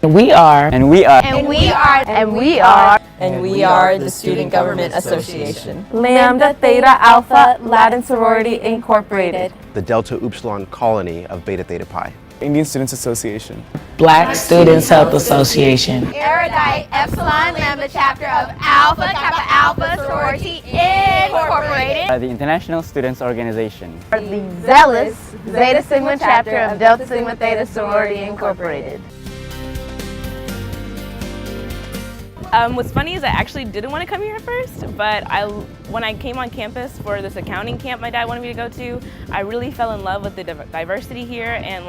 We are. And we are. And we are. And we are. And we are the Student Government Association. Lambda Theta Alpha Latin Sorority Incorporated. The Delta Upsilon Colony of Beta Theta Pi. Indian Students Association. Black Students Health Association. Erudite Epsilon Lambda chapter of Alpha Kappa Alpha Sorority Incorporated. The International Students Organization. The zealous Zeta Sigma chapter of Delta Sigma Theta Sorority Incorporated. What's funny is I actually didn't want to come here at first, but when I came on campus for this accounting camp my dad wanted me to go to, I really fell in love with the diversity here, and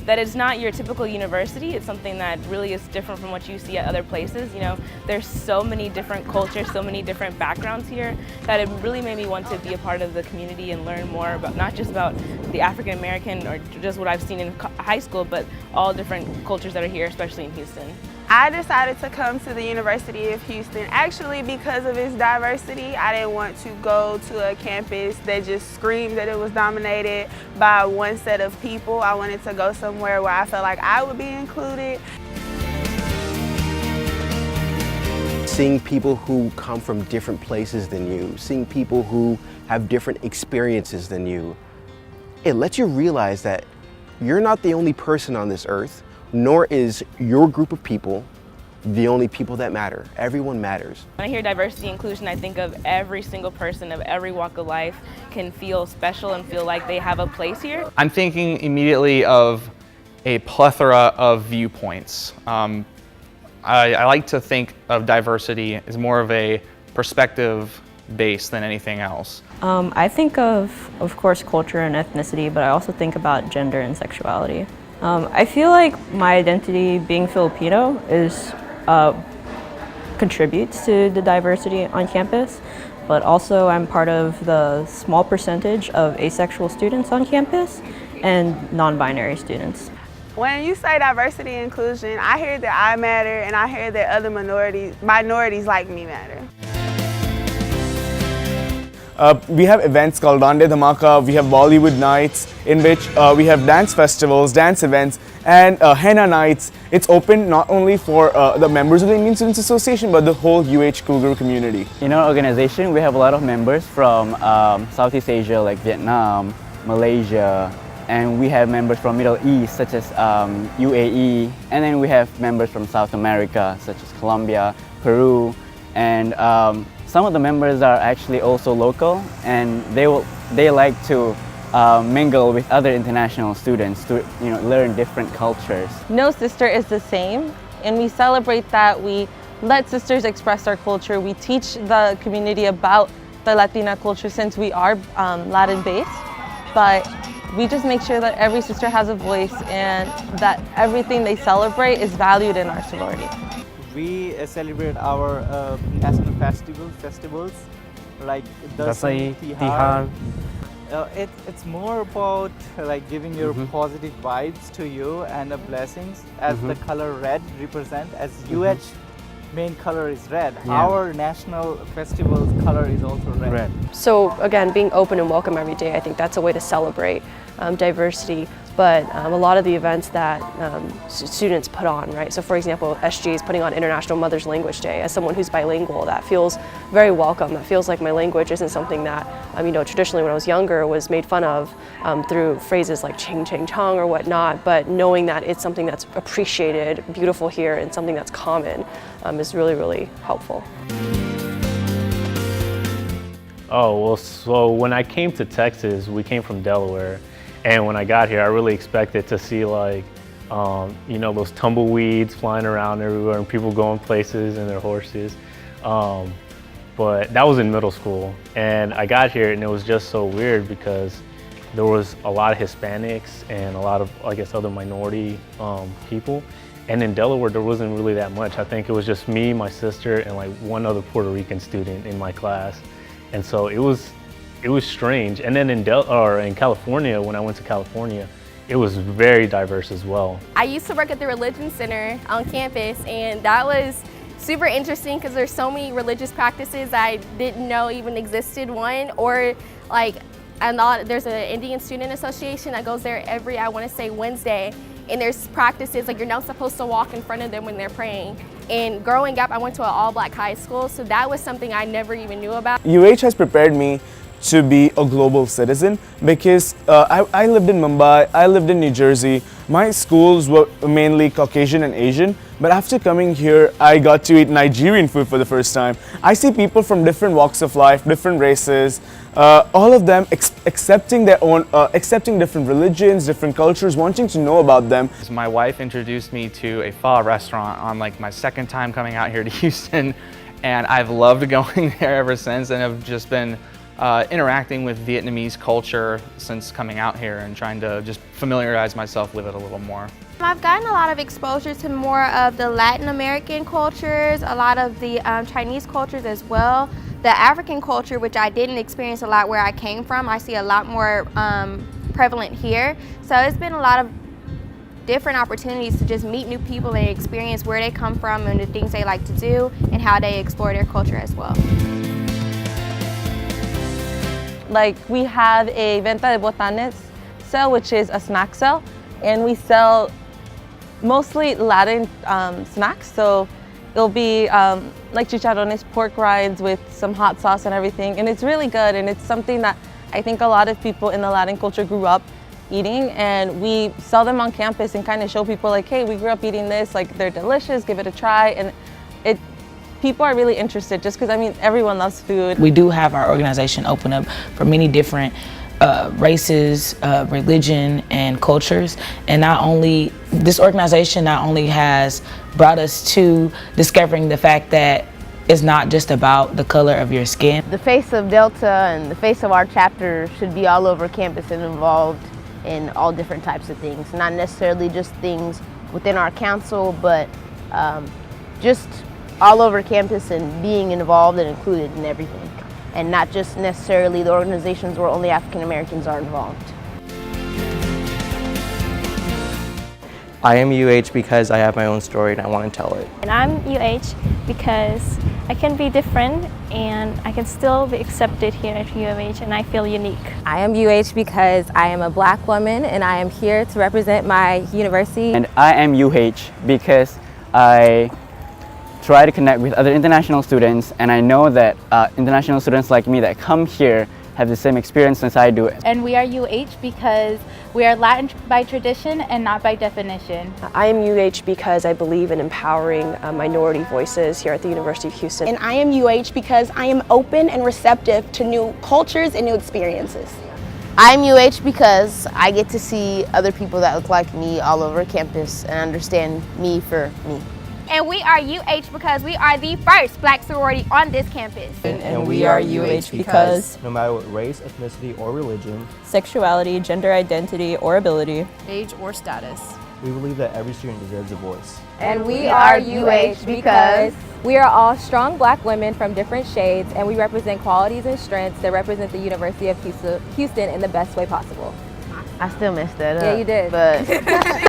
that it's not your typical university. It's something that really is different from what you see at other places. You know, there's so many different cultures, so many different backgrounds here that it really made me want to be a part of the community and learn more about not just about the African American or just what I've seen in high school, but all different cultures that are here, especially in Houston. I decided to come to the University of Houston actually because of its diversity. I didn't want to go to a campus that just screamed that it was dominated by one set of people. I wanted to go somewhere where I felt like I would be included. Seeing people who come from different places than you, seeing people who have different experiences than you, it lets you realize that you're not the only person on this earth, nor is your group of people the only people that matter. Everyone matters. When I hear diversity and inclusion, I think of every single person of every walk of life can feel special and feel like they have a place here. I'm thinking immediately of a plethora of viewpoints. I like to think of diversity as more of a perspective base than anything else. I think of course, culture and ethnicity, but I also think about gender and sexuality. I feel like my identity being Filipino contributes to the diversity on campus, but also I'm part of the small percentage of asexual students on campus and non-binary students. When you say diversity and inclusion, I hear that I matter and I hear that other minorities like me matter. We have events called Dande Dhamaka, we have Bollywood nights in which we have dance festivals, dance events, and henna nights. It's open not only for the members of the Indian Students Association, but the whole UH Cougar community. In our organization, we have a lot of members from Southeast Asia like Vietnam, Malaysia, and we have members from Middle East such as UAE, and then we have members from South America such as Colombia, Peru, and some of the members are actually also local, and they like to mingle with other international students to learn different cultures. No sister is the same, and we celebrate that. We let sisters express our culture. We teach the community about the Latina culture since we are Latin-based, but we just make sure that every sister has a voice and that everything they celebrate is valued in our sorority. We celebrate our national festivals like Dasai, Tihar. It's more about giving your positive vibes to you and blessings, as the color red represent, as UH main color is red. Yeah. Our national festival's color is also red. So again, being open and welcome every day, I think that's a way to celebrate diversity. But a lot of the events that students put on, right? So for example, SG is putting on International Mother's Language Day. As someone who's bilingual, that feels very welcome. That feels like my language isn't something that, traditionally when I was younger was made fun of through phrases like ching ching chong or whatnot, but knowing that it's something that's appreciated, beautiful here, and something that's common is really, really helpful. Oh, well, so when I came to Texas, we came from Delaware. And when I got here, I really expected to see those tumbleweeds flying around everywhere and people going places in their horses. But that was in middle school. And I got here and it was just so weird because there was a lot of Hispanics and a lot of, other minority people. And in Delaware, there wasn't really that much. I think it was just me, my sister, and one other Puerto Rican student in my class. And so it was strange. And then in California, when I went to California, it was very diverse as well. I used to work at the Religion Center on campus, and that was super interesting because there's so many religious practices I didn't know even existed. There's an Indian Student Association that goes there every, I want to say, Wednesday. and there's practices like you're not supposed to walk in front of them when they're praying. And growing up, I went to an all-black high school, so that was something I never even knew about. UH has prepared me to be a global citizen because I lived in Mumbai, I lived in New Jersey. My schools were mainly Caucasian and Asian, but after coming here, I got to eat Nigerian food for the first time. I see people from different walks of life, different races, all of them accepting their own, accepting different religions, different cultures, wanting to know about them. My wife introduced me to a pho restaurant on like my second time coming out here to Houston, and I've loved going there ever since, and have just been interacting with Vietnamese culture since coming out here and trying to just familiarize myself with it a little more. I've gotten a lot of exposure to more of the Latin American cultures, a lot of the Chinese cultures as well. The African culture, which I didn't experience a lot where I came from, I see a lot more prevalent here. So it's been a lot of different opportunities to just meet new people and experience where they come from and the things they like to do and how they explore their culture as well. Like we have a Venta de Botanes sale, which is a snack sale, and we sell mostly Latin snacks. So it'll be like chicharrones, pork rinds with some hot sauce and everything, and it's really good, and it's something that I think a lot of people in the Latin culture grew up eating, and we sell them on campus and kind of show people like, hey, we grew up eating this, like they're delicious, give it a try, and people are really interested just because, I mean, everyone loves food. We do have our organization open up for many different races, religion, and cultures. And this organization not only has brought us to discovering the fact that it's not just about the color of your skin. The face of Delta and the face of our chapter should be all over campus and involved in all different types of things. Not necessarily just things within our council, but just all over campus and being involved and included in everything. And not just necessarily the organizations where only African Americans are involved. I am UH because I have my own story and I want to tell it. And I'm UH because I can be different and I can still be accepted here at UH and I feel unique. I am UH because I am a black woman and I am here to represent my university. And I am UH because I try to connect with other international students, and I know that international students like me that come here have the same experience as I do. And we are UH because we are Latin by tradition and not by definition. I am UH because I believe in empowering minority voices here at the University of Houston. And I am UH because I am open and receptive to new cultures and new experiences. I'm UH because I get to see other people that look like me all over campus and understand me for me. And we are UH because we are the first black sorority on this campus. And we are UH because no matter what race, ethnicity, or religion, sexuality, gender identity, or ability, age or status, we believe that every student deserves a voice. And we are UH because we are all strong black women from different shades, and we represent qualities and strengths that represent the University of Houston in the best way possible. I still messed that up. Yeah, you did. But